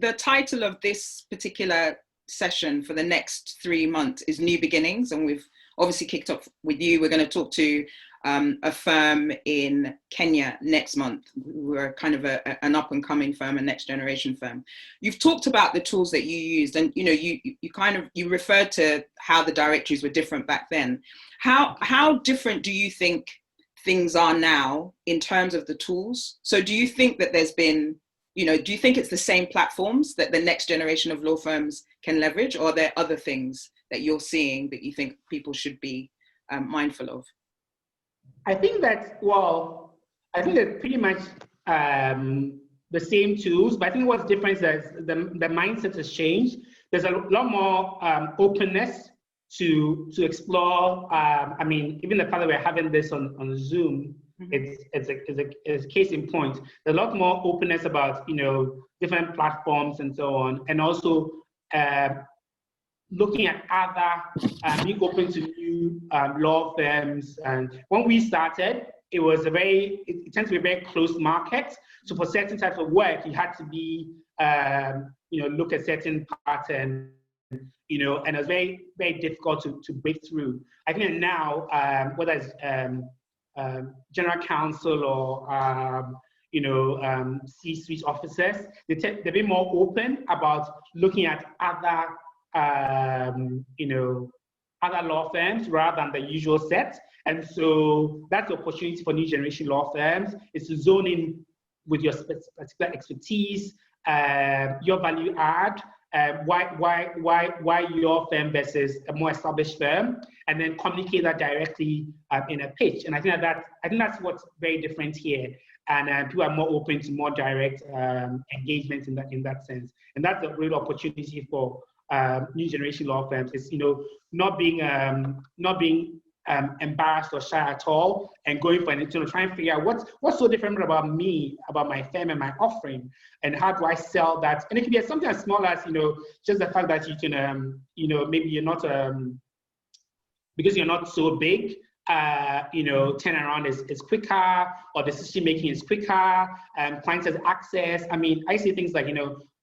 the title of this particular session for the next 3 months is New Beginnings, and we've obviously kicked off with you. We're going to talk to a firm in Kenya next month. We're kind of an up and coming firm, a next generation firm. You've talked about the tools that you used, and you referred to how the directories were different back then. How different do you think things are now in terms of the tools? So do you think that there's been, do you think it's the same platforms that the next generation of law firms can leverage, or are there other things that you're seeing that you think people should be mindful of? I think that, I think they're pretty much the same tools, but I think what's different is that the mindset has changed. There's a lot more openness to explore. I mean, even the fact that we're having this on Zoom, it's a case in point. There's a lot more openness about, different platforms and so on, and also looking at other, being open to new law firms. And when we started, it tends to be a very closed market. So for certain types of work, you had to be, look at certain patterns, and it was very, very difficult to break through. I think now, whether it's general counsel or, C-suite officers, they're a bit more open about looking at other other law firms rather than the usual set. And so that's the opportunity for new generation law firms, is to zone in with your particular expertise, your value add, why your firm versus a more established firm, and then communicate that directly in a pitch. And I think that's what's very different here. And people are more open to more direct engagement in that sense. And that's a real opportunity for new generation law firms, is not being embarrassed or shy at all, and going for it, try and figure out what's so different about me, about my firm and my offering, and how do I sell that. And it can be something as small as just the fact that you can maybe you're not because you're not so big, turnaround is quicker, or decision making is quicker, clients has access. I mean, I see things like,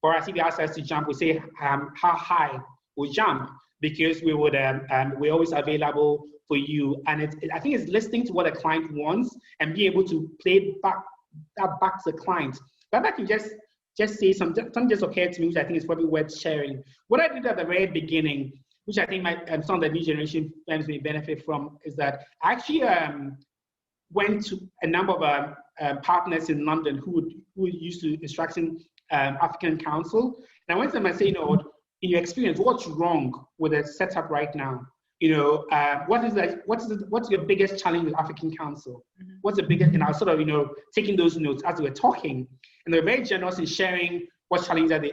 for us, if you ask us to jump, we say how high we jump, because we would we're always available for you. And I think it's listening to what a client wants and be able to play back to the client. But I can just say something just occurred to me, which I think is probably worth sharing. What I did at the very beginning, which I think some of the new generation firms may benefit from, is that I actually went to a number of partners in London who used to instructing African Council, and I went to them and say, in your experience, what's wrong with the setup right now? What's your biggest challenge with African Council? What's the biggest? And I was sort of taking those notes as we were talking, and they were very generous in sharing what challenges that they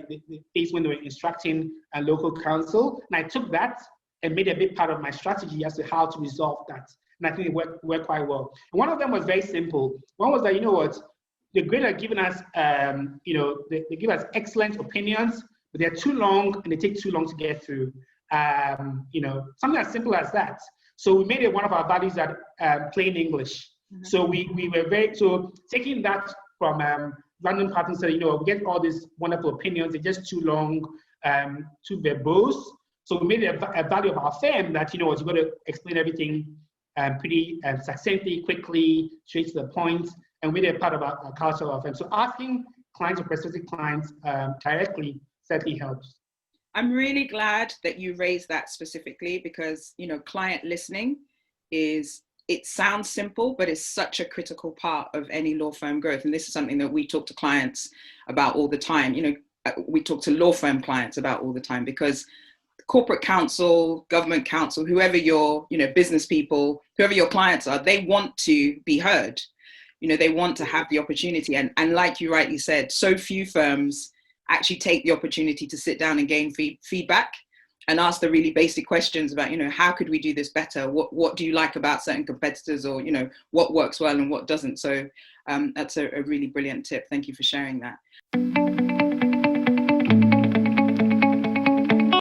faced when they were instructing a local council. And I took that and made a big part of my strategy as to how to resolve that. And I think it worked quite well. And one of them was very simple. One was that, the grid are giving us, they give us excellent opinions, but they're too long and they take too long to get through. Something as simple as that. So we made it one of our values that plain English. So we were so taking that from random partners that, we get all these wonderful opinions, they're just too long, too verbose. So we made it a value of our firm that, you've got to explain everything pretty succinctly, quickly, straight to the point, and we made it part of our culture of our firm. So asking clients or prospective clients directly certainly helps. I'm really glad that you raised that specifically, because, client listening it sounds simple, but it's such a critical part of any law firm growth. And this is something that we talk to clients about all the time. We talk to law firm clients about all the time, because corporate counsel, government counsel, whoever your, business people, whoever your clients are, they want to be heard. They want to have the opportunity. And like you rightly said, so few firms actually take the opportunity to sit down and gain feedback and ask the really basic questions about, how could we do this better? What do you like about certain competitors, or, what works well and what doesn't? So that's a really brilliant tip. Thank you for sharing that.